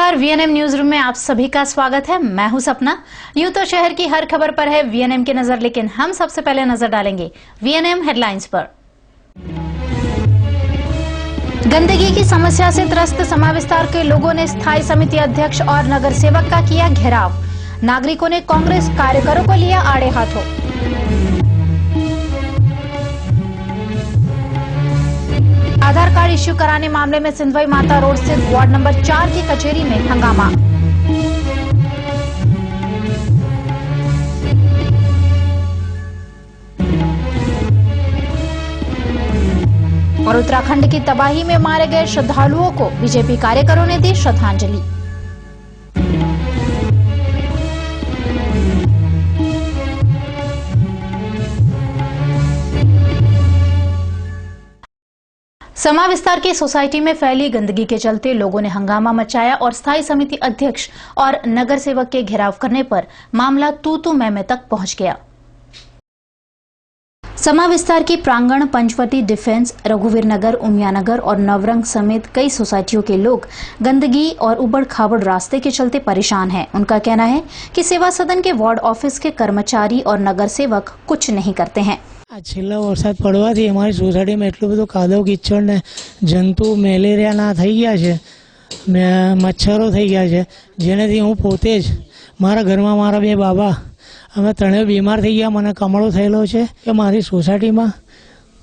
नमस्कार, VNM news room में आप सभी का स्वागत है। मैं हूं सपना। यूं तो शहर की हर खबर पर है वीएनएम की नजर, लेकिन हम सबसे पहले नजर डालेंगे वीएनएम हेडलाइंस पर। गंदगी की समस्या से त्रस्त समा विस्तार के लोगों ने स्थायी समिति अध्यक्ष और नगर सेवक का किया घेराव। नागरिकों ने कांग्रेस कार्यकरों को लिया आड़े हाथों। आधार कार्ड इश्यू कराने मामले में सिंधवई माता रोड स्थित वार्ड नंबर 4 की कचहरी में हंगामा। और उत्तराखंड की तबाही में मारे गए श्रद्धालुओं को बीजेपी कार्यकरों ने दी श्रद्धांजलि। समा विस्तार की सोसाइटी में फैली गंदगी के चलते लोगों ने हंगामा मचाया और स्थायी समिति अध्यक्ष और नगर सेवक के घेराव करने पर मामला तू मैं तक पहुंच गया। समा विस्तार की प्रांगण, पंचवटी, डिफेंस, रघुवीर नगर, उमिया नगर और नवरंग समेत कई सोसाइटियों के लोग गंदगी और उबड़ खाबड़ रास्ते के चलते परेशान हैं। उनका कहना है कि सेवा सदन के वार्ड ऑफिस के कर्मचारी और नगर सेवक कुछ नहीं करते हैं। आ छેल्ला वरसाद પડવાથી અમારી સોસાયટીમાં એટલું બધું કાદવ કીચડ ને જંતુ મેલેરિયાના થઈ ગયા છે, મચ્છરો થઈ ગયા છે, જેનાથી હું પોતે જ મારા ઘરમાં મારા બે બાબા અમે ત્રણેય બીમાર થઈ ગયા। મને કમળો થયેલો છે કે મારી સોસાયટીમાં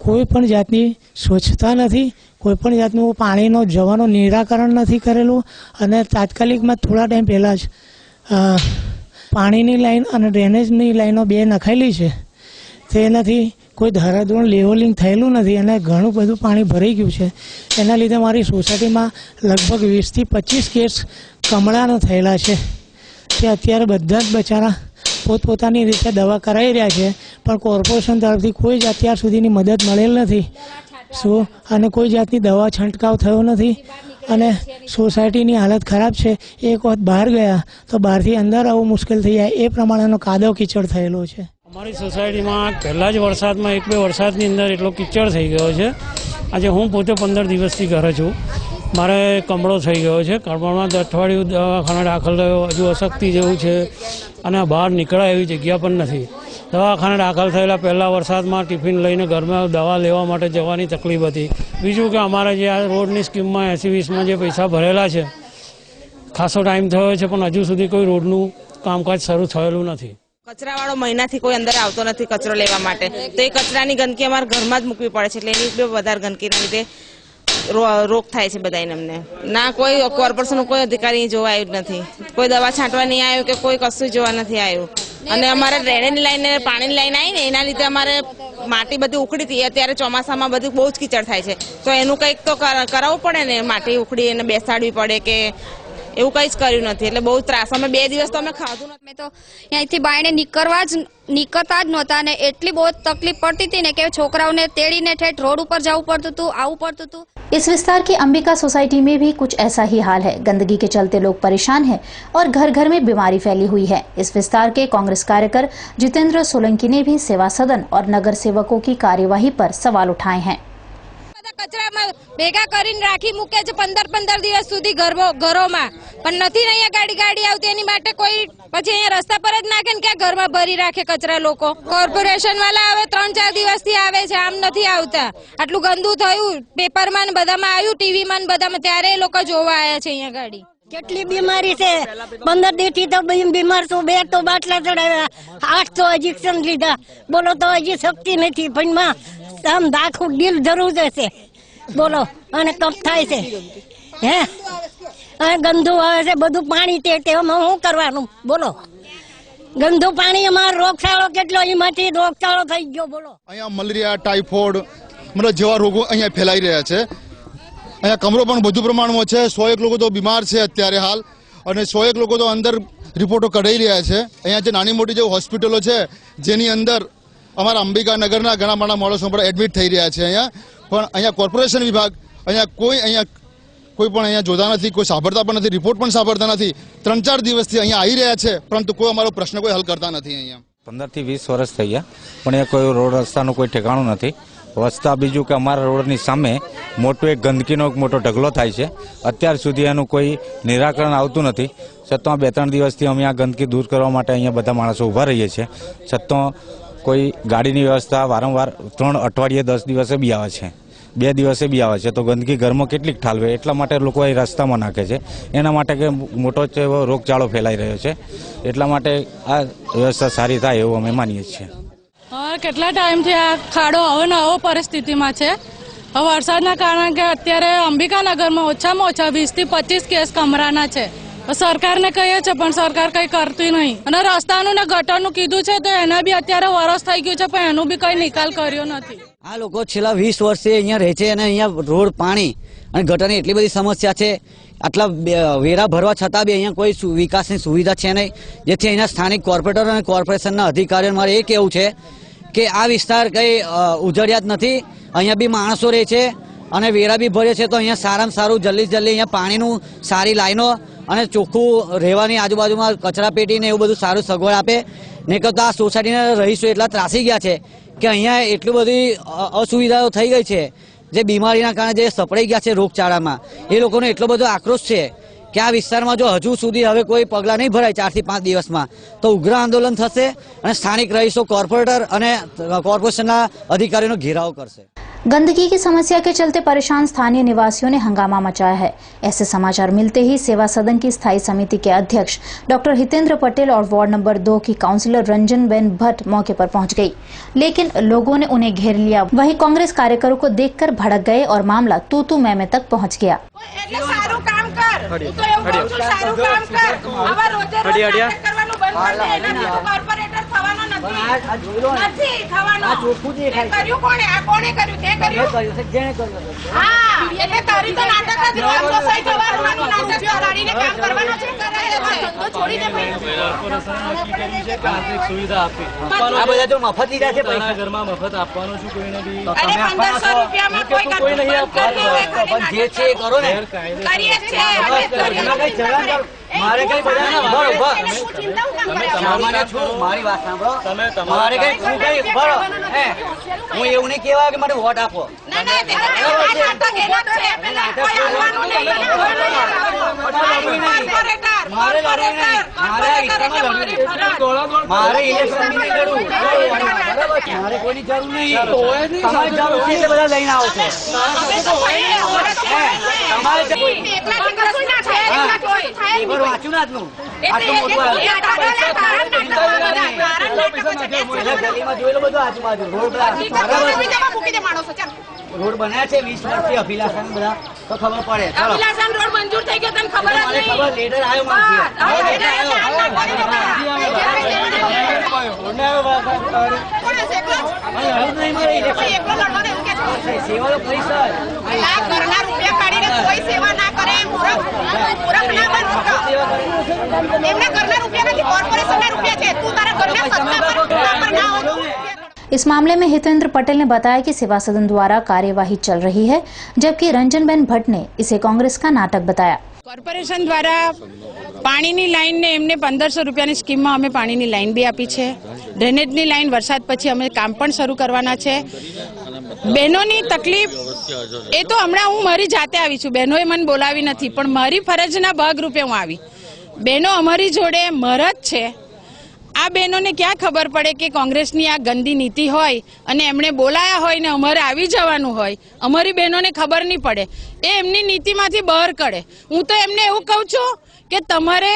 કોઈ પણ જાતની સ્વચ્છતા નથી, કોઈ પણ જાતનું પાણીનો જવાનો નિરાકરણ નથી કરેલું અને તાત્કાલિકમાં થોડા ટાઈમ પહેલાં જ પાણીની લાઈન અને ડ્રેનેજની લાઈનો બે નખાયેલી છે, તેનાથી કોઈ ધારાધોરણ લેવલિંગ થયેલું નથી અને ઘણું બધું પાણી ભરાઈ ગયું છે। એના લીધે મારી સોસાયટીમાં લગભગ 20 થી 25 કેસ કમળાના થયેલા છે। તે અત્યારે બધા જ બચારા પોતપોતાની રીતે દવા કરાવી રહ્યા છે, પણ કોર્પોરેશન તરફથી કોઈ જ અત્યાર સુધીની મદદ મળેલ નથી અને કોઈ જાતની દવા છંટકાવ થયો નથી અને સોસાયટીની હાલત ખરાબ છે। એક વખત બહાર ગયા તો બહારથી અંદર આવવું મુશ્કેલ થઈ જાય એ પ્રમાણેનો કાદવ કીચડ થયેલો છે। અમારી સોસાયટીમાં પહેલા જ વરસાદમાં 1-2 વરસાદની અંદર એટલો કીચડ થઈ ગયો છે। આજે હું પોતે 15 દિવસથી ઘરે છું। મારે કમળો થઈ ગયો છે, કમળમાં અઠવાડિયું દવાખાને દાખલ થયો, હજુ અશક્તિ જેવું છે અને બહાર નીકળાય એવી જગ્યા પણ નથી। દવાખાને દાખલ થયેલા પહેલા વરસાદમાં ટિફિન લઈને ઘરમાં દવા લેવા માટે જવાની તકલીફ હતી। બીજું કે અમારે જે આ રોડની સ્કીમમાં 80-20માં જે પૈસા ભરેલા છે, ખાસો ટાઈમ થયો છે પણ હજુ સુધી કોઈ રોડનું કામકાજ શરૂ થયેલું નથી। કચરાવાળો મહિનાથી કોઈ અંદર આવતો નથી કચરો લેવા માટે, તો એ કચરાની ગંદકી અમારા ઘરમાં જ મૂકવી પડે છે, એટલે એની વધારે ગંદકીના લીધે રોગ થાય છે બધાને। અમને ના કોઈ કોર્પોરેશનનું કોઈ અધિકારી જોવા આવ્યું નથી, કોઈ દવા છાંટવા નહીં આવ્યું કે કોઈ કશું જોવા નથી આવ્યું અને અમારે ડ્રેનેજની લાઈન ને પાણીની લાઈન આવી ને એના લીધે અમારે માટી બધી ઉખડી હતી। અત્યારે ચોમાસામાં બધું બહુ જ કીચડ થાય છે, તો એનું કંઈક તો કરાવવું પડે ને, માટી ઉખડી એને બેસાડવી પડે કે એવું કંઈ જ કર્યું નથી, એટલે બહુ ત્રાસ। અમે 2 દિવસ તો અમે ખાધું નથી। મેં તો અહીંથી બાયણે નીકળતા જ નહોતા ને એટલી બહુ તકલીફ પડતી थी ને કે છોકરાઓને તેડીને ઠેઠ रोड ऊपर जाવું પડતું હતું, આવવું પડતું હતું। इस विस्तार की अंबिका सोसाइटी में भी कुछ ऐसा ही हाल है। गंदगी के चलते लोग परेशान हैं और घर घर में बीमारी फैली हुई है। इस विस्तार के कांग्रेस कार्यकर जितेंद्र सोलंकी ने भी सेवा सदन और नगर सेवकों की कार्यवाही पर सवाल उठाए हैं। कचरा भेगा करीने राखी मूके छे 15-15 दिवस सुधी घरों में, पण नथी अहींया गाड़ी आवती एनी माटे कोई पछी अहींया रस्ता पर ज नाखे ने क्या घरमां भरी राखे कचरा लोको। कोर्पोरेशन वाला हवे 3-4 दिवसथी आवे छे, आम नथी आवता। आटલું गंदू थयुं, पेपरमां ने बधामां आव्युं, टीवीमां ने बधामां, त्यारे ए लोको जोवा आया छे अहींया गाड़ी। કેટલી બીમારી છે, 15 દિવસથી તો બીમાર છું। 2 તો બાટલા ચડાવ્યા, 8 તો ઇન્જેક્શન લીધા, બોલો તો હજી શક્તિ નથી। પણ માં આમ દાખું દિલ જરૂર છે, બોલો અને કફ થાય છે હે, અને ગંદુ આવે છે બધું પાણી। તેમાં શું કરવાનું બોલો? ગંદુ પાણી અમારો રોગચાળો કેટલો, એમાંથી રોગચાળો થઈ ગયો બોલો। અહીંયા મલેરિયા, ટાઇફોઇડ मतलब જેવા રોગો અહીંયા ફેલાઈ રહ્યા છે। અહીંયા કમરો પણ વધુ પ્રમાણમાં છે। 101 લોકો તો બીમાર છે અત્યારે હાલ, અને 101 લોકો તો અંદર રિપોર્ટો કઢાઈ રહ્યા છે। અહીંયા જે નાની મોટી જે હોસ્પિટલો છે જેની અંદર અમારા અંબિકા નગરના ઘણા બધા માણસો પણ એડમિટ થઈ રહ્યા છે અહીંયા, પણ અહીંયા કોર્પોરેશન વિભાગ અહીંયા કોઈ પણ અહીંયા જોતા નથી, કોઈ સાંભળતા પણ નથી, રિપોર્ટ પણ સાંભળતા નથી। 3-4 દિવસથી અહીંયા આવી રહ્યા છે પરંતુ કોઈ અમારો પ્રશ્ન કોઈ હલ કરતા નથી। અહીંયા 15 થી 20 વર્ષ થઈ ગયા પણ એ કોઈ રોડ રસ્તાનું કોઈ ઠેકાણું નથી। વસ્તા બીજું કે અમારા રોડની સામે મોટો એક ગંદકીનો એક મોટો ઢગલો થાય છે. અત્યાર સુધી એનું કોઈ નિરાકરણ આવતું નથી. છતાં 2-3 દિવસથી અમે આ ગંદકી દૂર કરવા માટે અહીંયા બધા માણસો ઊભા રહીએ છીએ. છતાં કોઈ ગાડીની વ્યવસ્થા વારંવાર 3 અઠવાડિયે 10 દિવસે બી આવે છે, 2 દિવસે બી આવે છે. તો ગંદકી ઘરમાં કેટલીક ઠાલવે એટલા માટે લોકો એ રસ્તામાં નાખે છે. એના માટે કે મોટો એવો રોગચાળો ફેલાઈ રહ્યો છે. એટલા માટે આ વ્યવસ્થા સારી થાય એવું અમે માનીએ છીએ. કેટલા ટાઈમથી આ ખાડો હવે નવો પરિસ્થિતિમાં છે. હવે વરસાદના કારણે કે અત્યારે અંબિકાનગરમાં ઓછામાં ઓછા 20 થી 25 કેસ કમરાના છે. સરકારને કહીએ છે પણ સરકાર કંઈ કરતી નહીં. અને રસ્તાનું ને ગટરનું કીધું છે તો એના બી અત્યારે વરસ થઈ ગયું છે પણ એનું બી કઈ નિકાલ કર્યો નથી. આ લોકો છેલ્લા 20 વર્ષથી અહીંયા રહે છે અને અહીંયા રોડ, પાણી અને ગટરની એટલી બધી સમસ્યા છે. આટલા વેરા ભરવા છતાં બી અહીંયા કોઈ વિકાસની સુવિધા છે નહીં. જેથી અહીંના સ્થાનિક કોર્પોરેટર અને કોર્પોરેશનના અધિકારીઓ મારે એ કહેવું છે કે આ વિસ્તાર કંઈ ઉજળિયાત નથી. અહીંયા બી માણસો રહે છે અને વેરા બી ભરે છે. તો અહીંયા સારામાં સારું જલ્દી અહીંયા પાણીનું સારી લાઈનો અને ચોખ્ખું રહેવાની આજુબાજુમાં કચરા પેટી ને એવું બધું સારું સગવડ આપે. નહીં કરતા આ સોસાયટીના રહીશો એટલા ત્રાસી ગયા છે કે અહીંયા એટલી બધી અસુવિધાઓ થઈ ગઈ છે. જે બીમારીના કારણે જે સપડાઈ ગયા છે રોગચાળામાં, એ લોકોનો એટલો બધો આક્રોશ છે કે આ વિસ્તારમાં જો હજુ સુધી હવે કોઈ પગલાં નહીં ભરાય 4 થી 5 દિવસમાં તો ઉગ્ર આંદોલન થશે અને સ્થાનિક રહીશો, કોર્પોરેટર અને કોર્પોરેશનના અધિકારીઓનો घेराव કરશે. गंदगी की समस्या के चलते परेशान स्थानीय निवासियों ने हंगामा मचाया है. ऐसे समाचार मिलते ही सेवा सदन की स्थायी समिति के अध्यक्ष डॉक्टर हितेंद्र पटेल और वार्ड नंबर 2 की काउंसलर रंजनबेन भट्ट मौके पर पहुंच गई, लेकिन लोगों ने उन्हें घेर लिया. वहीं कांग्रेस कार्यकरों को देखकर भड़क गए और मामला तू मैं तक पहुंच गया. મફત લીધા છે ઘરમાં મફત આપવાનું છું કોઈને બી. જે છે એ કરો ને. મારે કઈ બધા મારી વાત સાંભળો. મારે કઈ ભરો હું એવું નહીં કેવા કે મને વોટ આપો. મારે ઇલેક્શન નહીં લડવું. મારે કોઈની જરૂર નહીં. તમારી જરૂર છે એટલે બધા લઈને આવો છો. વાંચ્યું ના આજનું ગલીમાં જોયેલો બધું આજુબાજુ રોડ બનાવ્યા છે 20 વર્ષથી અભિલાષા બધા તો ખબર પડે. રોડ મંજૂર થઈ ગયો તને ખબર જ નહીં. ખબર લેટર આવ્યો સેવા તો કરી સર ઘરના રૂપિયા કાઢીને કોઈ સેવા ના કરે. એમના ઘરના રૂપિયા નથી, કોર્પોરેશનના રૂપિયા છે. તું તારા ઘરના સત્તા પર ના હો. इस मामले में हितेंद्र पटेल ने बताया कि सेवा सदन द्वारा कार्यवाही चल रही है, जबकि रंजनबेन भट्ट ने इसे कांग्रेस का नाटक बताया. કોર્પોરેશન દ્વારા પાણીની લાઈનને એમને 1500 રૂપિયાની સ્કીમમાં અમે પાણીની લાઈન બી આપી છે. ડ્રેનેજની લાઈન વરસાદ પછી અમે કામ પણ શરૂ કરવાના છે. બહેનોની તકલીફ એ તો હમણાં હું મારી જાતે આવી છું, બહેનોએ મને બોલાવી નથી, પણ મારી ફરજના ભાગરૂપે હું આવી. બહેનો અમારી જોડે મરદ છે. આ બહેનોને ક્યાં ખબર પડે કે કોંગ્રેસની આ ગંદી નીતિ હોય અને એમણે બોલાયા હોય ને અમારે આવી જવાનું હોય. અમારી બહેનોને ખબર નહીં પડે, એ એમની નીતિમાંથી બહાર કાઢે. હું તો એમને એવું કહું છું કે તમારે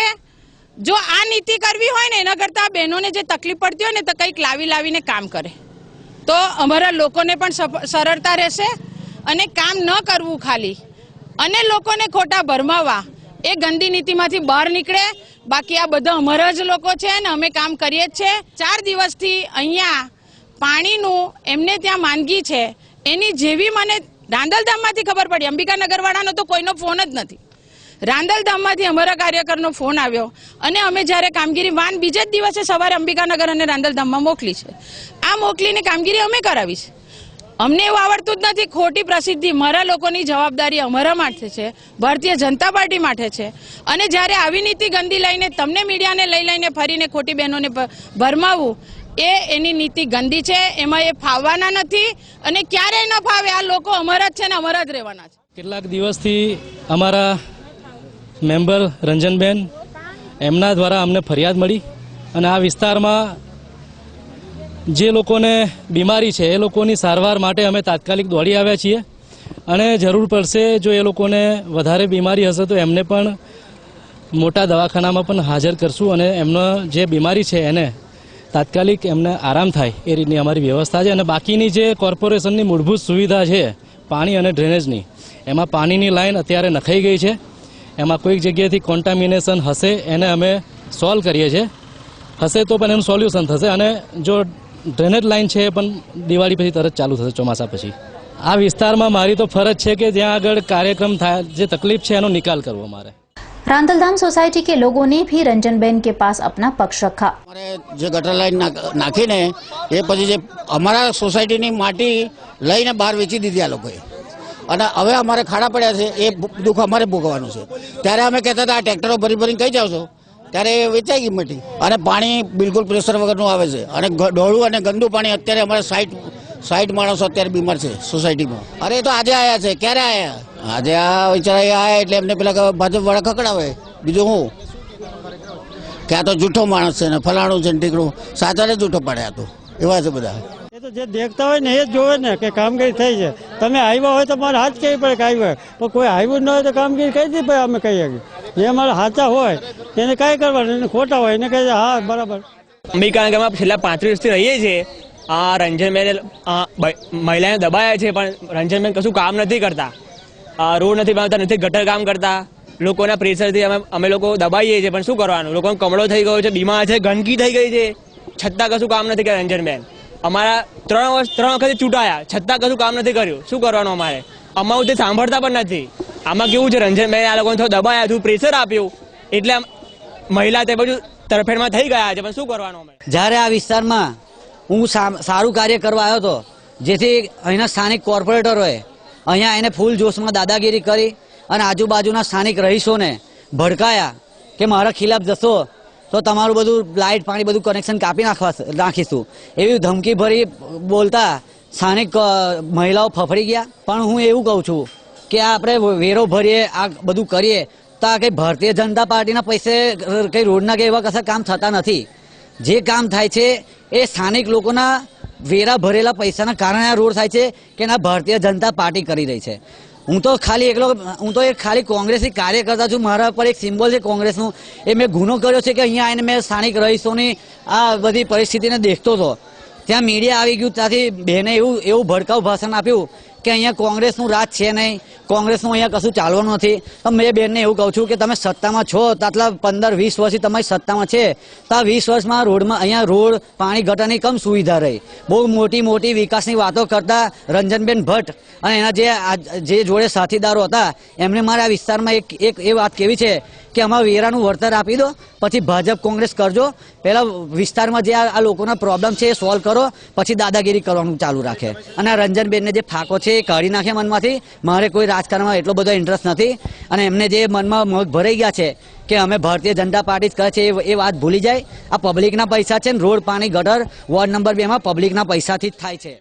જો આ નીતિ કરવી હોય ને એના કરતાં આ બહેનોને જે તકલીફ પડતી હોય ને તો કંઈક લાવીને કામ કરે તો અમારા લોકોને પણ સરળતા રહેશે અને કામ ન કરવું ખાલી અને લોકોને ખોટા ભરમાવા એ ગંદી નીતિમાંથી બહાર નીકળે. બાકી આ બધા અમારા જ લોકો છે ને અમે કામ કરીએ જ છે. 4 દિવસથી અહીંયા પાણીનું એમને ત્યાં માંદગી છે. એની જેવી મને રાંદલધામમાંથી ખબર પડી, અંબિકાનગરવાળાનો તો કોઈનો ફોન જ નથી. રાંદલધામમાંથી અમારા કાર્યકરનો ફોન આવ્યો અને અમે જ્યારે કામગીરી વાન બીજે જ દિવસે સવારે અંબિકાનગર અને રાંદલધામમાં મોકલી છે. આ મોકલીને કામગીરી અમે કરાવી છે. અમને એવું આવડતું જ નથી. ખોટી પ્રસિદ્ધિ મારા લોકોની જવાબદારી અમારા માટે છે, ભારતીય જનતા પાર્ટી માટે છે. અને જ્યારે આવી નીતિ ગંદી લઈને તમને મીડિયાને લઈને ફરીને ખોટી બહેનોને ભરમાવવું એની નીતિ ગંદી છે, એમાં એ ફાવવાના નથી અને ક્યારેય ન ફાવે. આ લોકો અમારા જ છે ને અમારા જ રહેવાના છે. કેટલાક દિવસથી અમારા મેમ્બર રંજનબેન એમના દ્વારા અમને ફરિયાદ મળી અને આ વિસ્તારમાં જે લોકોને બીમારી છે એ લોકોની સારવાર માટે અમે તાત્કાલિક દોડી આવ્યા છીએ અને જરૂર પડશે જો એ લોકોને વધારે બીમારી હશે તો એમને પણ મોટા દવાખાનામાં પણ હાજર કરશું અને એમનો જે બીમારી છે એને તાત્કાલિક એમને આરામ થાય એ રીતની અમારી વ્યવસ્થા છે. અને બાકીની જે કોર્પોરેશનની મૂળભૂત સુવિધા છે પાણી અને ડ્રેનેજની, એમાં પાણીની લાઈન અત્યારે નખાઈ ગઈ છે. એમાં કોઈક જગ્યાએથી કોન્ટામિનેશન હશે એને અમે સોલ્વ કરીએ છીએ, હશે તો પણ એનું સોલ્યુશન થશે. અને જો ડ્રેનેજ લાઈન છે એ પણ દિવાળી પછી તરત ચાલુ થશે, ચોમાસા પછી. આ વિસ્તારમાં મારી તો ફરજ છે કે જ્યાં આગળ કાર્યક્રમ થાય, જે તકલીફ છે એનો નિકાલ કરવો મારે. रांदलधाम सोसाइटी के लोगों ने भी रंजनबेन के पास अपना पक्ष रखा। અમારે જે ગટર લાઈન નાખીને એ પછી જે અમારા સોસાયટીની માટી લઈને બહાર વેચી દીધી આ લોકોએ અને હવે અમારે ખાડા પડ્યા છે, એ દુઃખ અમારે ભોગવવાનું છે. ત્યારે અમે કહેતા હતા આ ટ્રેક્ટરો ભરીને કઈ જાવ છો, ત્યારે એ વેચાઈ ગઈ માટી અને પાણી બિલકુલ પ્રેશર વગરનું આવે છે અને ડોળું અને ગંદુ પાણી. અત્યારે અમારે 60 માણસો અત્યારે બીમાર છે સોસાયટીમાં. અરે તો આજે આવ્યા છે. ક્યારે આવ્યા? આજે આ વિચારા આવ્યા એટલે એમને પેલા ભાજપ વાળા ખકડાવે. બીજું હું કે આ તો જૂઠો માણસ છે ને ફલાણું છે ને ટીકડું, સાચાને જૂઠો પાડ્યા તો એવા છે બધા. એ તો જે દેખતા હોય ને એ જ જોવે ને કે કામગીરી થઈ છે. તમે આવ્યા હોય તો મારે હાથ કહેવી પડે કે આવ્યા, પણ કોઈ આવ્યું જ ન હોય તો કામગીરી કહી દે ભાઈ અમે કહીએ કે જે અમારા સાચા હોય એને કાંઈ કરવાનું, એને ખોટા હોય એને કહે હા બરાબર. અંબિકાનગરમાં છેલ્લા 35 વર્ષથી રહીએ છીએ. આ રંજનબેન મહિલાને દબાયા છે પણ રંજનબેન કશું કામ નથી કરતા, રોડ નથી બનાવતા, નથી ગટર કામ કરતા. લોકોના પ્રેશરથી અમે લોકો દબાઈએ છીએ પણ શું કરવાનું, લોકોનો કમળો થઈ ગયો છે, બીમાર છે, ગંદકી થઈ ગઈ છે, છતાં કશું કામ નથી કર્યા રંજનબેન. અમારા 3 વખત ચૂંટાયા છતાં કશું કામ નથી કર્યું. શું કરવાનું અમારે? અમારું તે સાંભળતા પણ નથી. આમાં કેવું છે, રંજનબેન આ લોકોને થોડું દબાયા, થોડું પ્રેશર આપ્યું એટલે મહિલા તે બધું તરફેણમાં થઈ ગયા છે પણ શું કરવાનું અમે. જ્યારે આ વિસ્તારમાં હું સારું કાર્ય કરવા આવ્યો હતો, જેથી અહીંના સ્થાનિક કોર્પોરેટરોએ અહીંયા એને ફૂલ જોશમાં દાદાગીરી કરી અને આજુબાજુના સ્થાનિક રહીશોને ભડકાયા કે મારા ખિલાફ જશો તો તમારું બધું લાઇટ પાણી બધું કનેક્શન કાપી નાખીશું, એવી ધમકી ભરી બોલતા સ્થાનિક મહિલાઓ ફફડી ગયા. પણ હું એવું કહું છું કે આપણે વેરો ભરીએ, આ બધું કરીએ તો આ કંઈ ભારતીય જનતા પાર્ટીના પૈસે કંઈ રોડના કે એવા કશા કામ થતા નથી. જે કામ થાય છે એ સ્થાનિક લોકોના વેરા ભરેલા પૈસાના કારણે આ રોડ થાય છે કે ના ભારતીય જનતા પાર્ટી કરી રહી છે. હું તો ખાલી કોંગ્રેસી કાર્યકર્તા છું. મારા પર એક સિમ્બોલ છે કોંગ્રેસનું, એ મેં ગુનો કર્યો છે કે અહીંયા આવીને મેં સ્થાનિક રહીશોની આ બધી પરિસ્થિતિને દેખતો હતો. ત્યાં મીડિયા આવી ગયું, ત્યાંથી બહેને એવું ભડકાઉ ભાષણ આપ્યું કે અહીંયા કોંગ્રેસનું રાજ છે નહીં, કોંગ્રેસનું અહીંયા કશું ચાલવાનું નથી. તો મેં બેનને એવું કહું છું કે તમે સત્તામાં છો તો આટલા 15-20 વર્ષથી તમારી સત્તામાં છે તો આ 20 વર્ષમાં રોડમાં અહીંયા રોડ પાણી ગટરની કમ સુવિધા રહી. બહુ મોટી વિકાસની વાતો કરતા રંજનબેન ભટ્ટ અને એના જે જોડે સાથીદારો હતા એમને મારે આ વિસ્તારમાં એક એ વાત કેવી છે કે અમારા વેરાનું વળતર આપી દો, પછી ભાજપ કોંગ્રેસ કરજો. પહેલા વિસ્તારમાં જે આ લોકોના પ્રોબ્લેમ છે એ સોલ્વ કરો, પછી દાદાગીરી કરવાનું ચાલુ રાખે. અને આ રંજનબેનને જે ફાંકો છે એ કાઢી નાખે મનમાંથી. મારે કોઈ રાજકારણમાં એટલો બધો ઇન્ટરેસ્ટ નથી અને એમને જે મનમાં મગ ભરાઈ ગયા છે કે અમે ભારતીય જનતા પાર્ટી જ કહે છે એ વાત ભૂલી જાય. આ પબ્લિકના પૈસા છે ને રોડ પાણી ગટર વોર્ડ નંબર 2 માં પબ્લિકના પૈસાથી જ થાય છે.